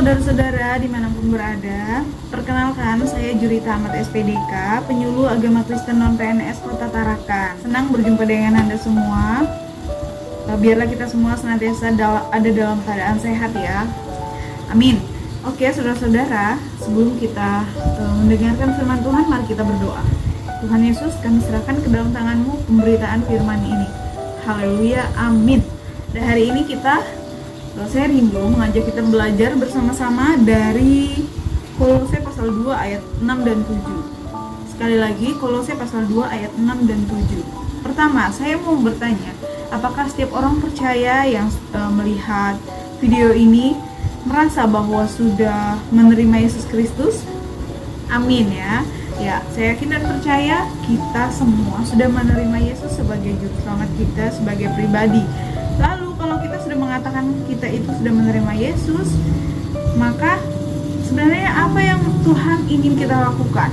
saudara-saudara dimanapun berada. Perkenalkan, saya Jurita Ahmad SPDK, penyuluh agama Kristen non-PNS Kota Tarakan. Senang berjumpa dengan Anda semua. Biarlah kita semua senantiasa ada dalam keadaan sehat ya. Amin. Oke saudara-saudara, sebelum kita mendengarkan firman Tuhan, mari kita berdoa. Tuhan Yesus, kami serahkan ke dalam tangan-Mu pemberitaan firman ini. Haleluya, amin. Dan hari ini saya rindu mengajak kita belajar bersama-sama dari Kolose pasal 2 ayat 6 dan 7. Sekali lagi, Kolose pasal 2 ayat 6 dan 7. Pertama, saya mau bertanya, apakah setiap orang percaya yang melihat video ini merasa bahwa sudah menerima Yesus Kristus? Amin ya. Ya, saya yakin dan percaya kita semua sudah menerima Yesus sebagai juru selamat kita sebagai pribadi. Lalu kalau kita sudah mengatakan kita itu sudah menerima Yesus, maka sebenarnya apa yang Tuhan ingin kita lakukan?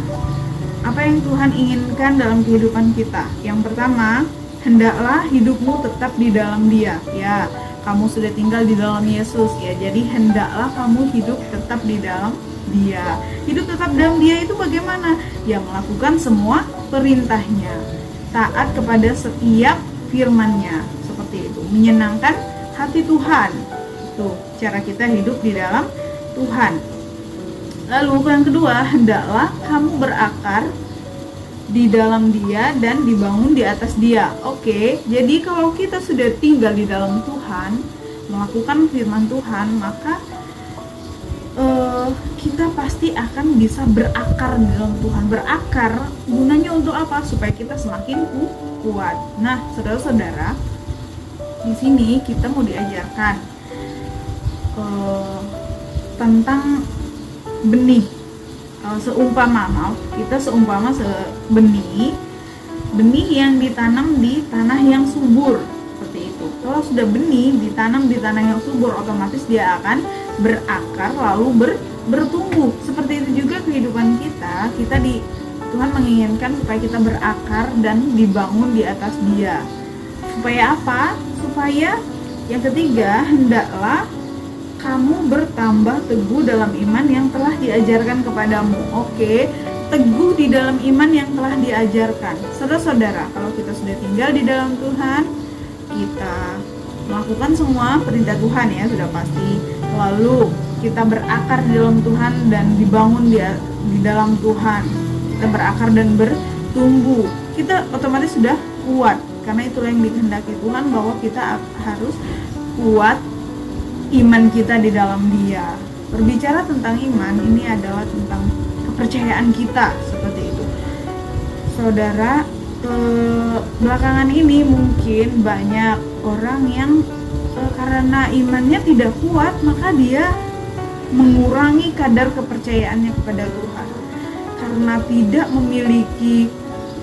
Apa yang Tuhan inginkan dalam kehidupan kita? Yang pertama, hendaklah hidupmu tetap di dalam Dia. Ya, kamu sudah tinggal di dalam Yesus ya. Jadi hendaklah kamu hidup tetap di dalam Dia. Hidup tetap dalam Dia itu bagaimana? Ya, melakukan semua perintahnya, taat kepada setiap firman-Nya, seperti itu, menyenangkan hati Tuhan. Itu cara kita hidup di dalam Tuhan. Lalu yang kedua, hendaklah kamu berakar di dalam Dia dan dibangun di atas Dia. Oke, jadi kalau kita sudah tinggal di dalam Tuhan, melakukan firman Tuhan, maka kita pasti akan bisa berakar di dalam Tuhan. Berakar gunanya untuk apa? Supaya kita semakin kuat. Nah, saudara-saudara, di sini kita mau diajarkan tentang benih. Seumpama benih yang ditanam di tanah yang subur, seperti itu. Kalau sudah benih ditanam di tanah yang subur, otomatis dia akan berakar lalu bertumbuh. Seperti itu juga kehidupan kita. Tuhan menginginkan supaya kita berakar dan dibangun di atas Dia. Supaya apa? Supaya yang ketiga, hendaklah kamu bertambah teguh dalam iman yang telah diajarkan kepadamu. Oke, teguh di dalam iman yang telah diajarkan. Saudara-saudara, kalau kita sudah tinggal di dalam Tuhan, kita melakukan semua perintah Tuhan ya, sudah pasti. Lalu kita berakar di dalam Tuhan dan dibangun di dalam Tuhan. Kita berakar dan bertumbuh. Kita otomatis sudah kuat. Karena itulah yang dikehendaki Tuhan, bahwa kita harus kuat iman kita di dalam Dia. Berbicara tentang iman, ini adalah tentang kepercayaan kita, seperti itu. Saudara, belakangan ini mungkin banyak orang yang karena imannya tidak kuat, maka dia mengurangi kadar kepercayaannya kepada Tuhan. Karena tidak memiliki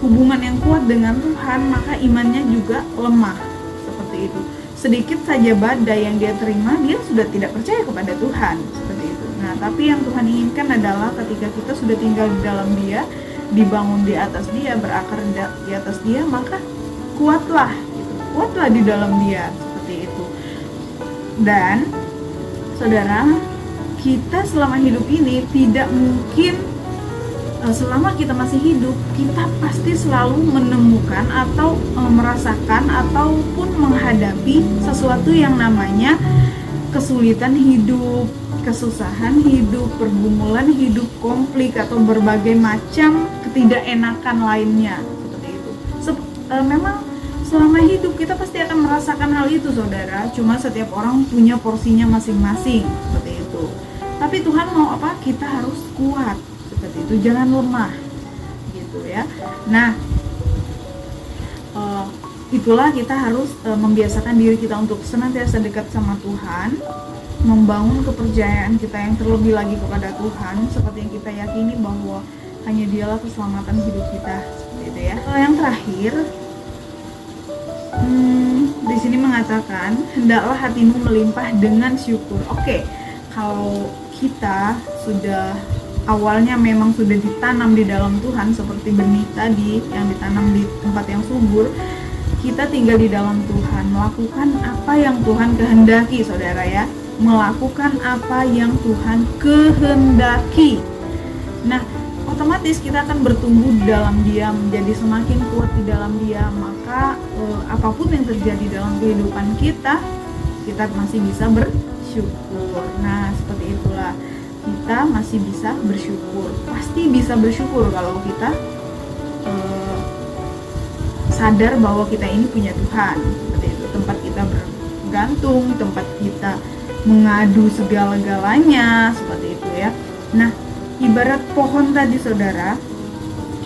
hubungan yang kuat dengan Tuhan, maka imannya juga lemah, seperti itu. Sedikit saja badai yang dia terima, dia sudah tidak percaya kepada Tuhan, seperti itu. Nah, tapi yang Tuhan inginkan adalah ketika kita sudah tinggal di dalam Dia, dibangun di atas Dia, berakar di atas Dia, maka kuatlah, gitu. Kuatlah di dalam Dia, seperti itu. Dan saudara, kita selama hidup ini tidak mungkin, selama kita masih hidup, kita pasti selalu menemukan atau merasakan ataupun menghadapi sesuatu yang namanya kesulitan hidup, kesusahan hidup, pergumulan hidup, konflik atau berbagai macam ketidakenakan lainnya, seperti itu. Memang selama hidup kita pasti akan merasakan hal itu, saudara. Cuma setiap orang punya porsinya masing-masing, seperti itu. Tapi Tuhan mau apa? Kita harus kuat, seperti itu, jangan lemah, gitu ya. Nah, itulah kita harus membiasakan diri kita untuk senantiasa dekat sama Tuhan, membangun kepercayaan kita yang terlebih lagi kepada Tuhan, seperti yang kita yakini bahwa hanya Dialah keselamatan hidup kita, seperti itu ya. Yang terakhir, di sini mengatakan, hendaklah hatimu melimpah dengan syukur. Oke, kalau kita sudah awalnya memang sudah ditanam di dalam Tuhan, seperti benih tadi yang ditanam di tempat yang subur, kita tinggal di dalam Tuhan, melakukan apa yang Tuhan kehendaki, saudara ya. melakukan apa yang Tuhan kehendaki. Nah, otomatis kita akan bertumbuh dalam Dia, menjadi semakin kuat di dalam Dia. Maka apapun yang terjadi dalam kehidupan kita masih bisa bersyukur. Nah, seperti itulah, kita masih bisa bersyukur. Pasti bisa bersyukur kalau kita sadar bahwa kita ini punya Tuhan. Seperti itu, tempat kita bergantung, tempat kita mengadu segala-galanya, seperti itu ya. Nah, ibarat pohon tadi saudara,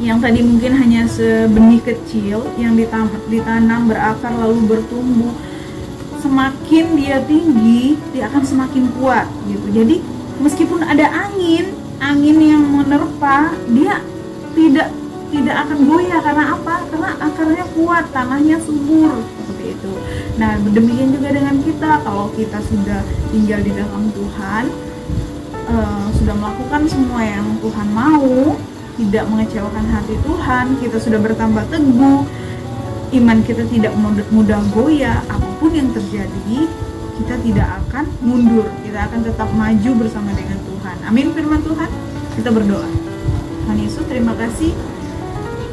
yang tadi mungkin hanya sebenih kecil yang ditanam berakar lalu bertumbuh, semakin dia tinggi dia akan semakin kuat gitu. Jadi meskipun ada angin yang menerpa, dia tidak akan goyah. Karena apa? Karena akarnya kuat, tanahnya subur, seperti itu. Nah, demikian juga dengan kita. Kalau kita sudah tinggal di dalam Tuhan, sudah melakukan semua yang Tuhan mau, tidak mengecewakan hati Tuhan, kita sudah bertambah teguh, iman kita tidak mudah goyah. Apapun yang terjadi, kita tidak akan mundur, kita akan tetap maju bersama dengan Tuhan. Amin firman Tuhan. Kita berdoa. Tuhan Yesus, terima kasih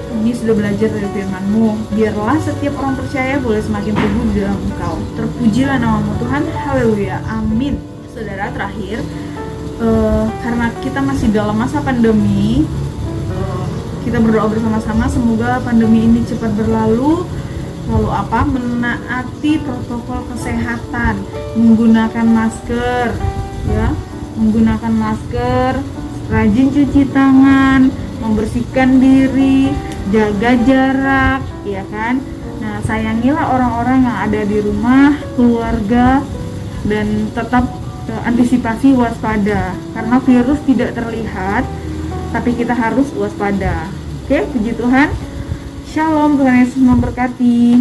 kami sudah belajar dari firman-Mu. Biarlah setiap orang percaya boleh semakin teguh di dalam Engkau. Terpujilah nama-Mu Tuhan. Haleluya. Amin. Saudara, terakhir, karena kita masih dalam masa pandemi, kita berdoa bersama-sama semoga pandemi ini cepat berlalu. Lalu apa? Menaati protokol kesehatan, menggunakan masker, ya, menggunakan masker, rajin cuci tangan, membersihkan diri, jaga jarak, ya kan? Nah, sayangilah orang-orang yang ada di rumah, keluarga, dan tetap antisipasi, waspada, karena virus tidak terlihat, tapi kita harus waspada. Oke, puji Tuhan. Shalom, Tuhan Yesus memberkati.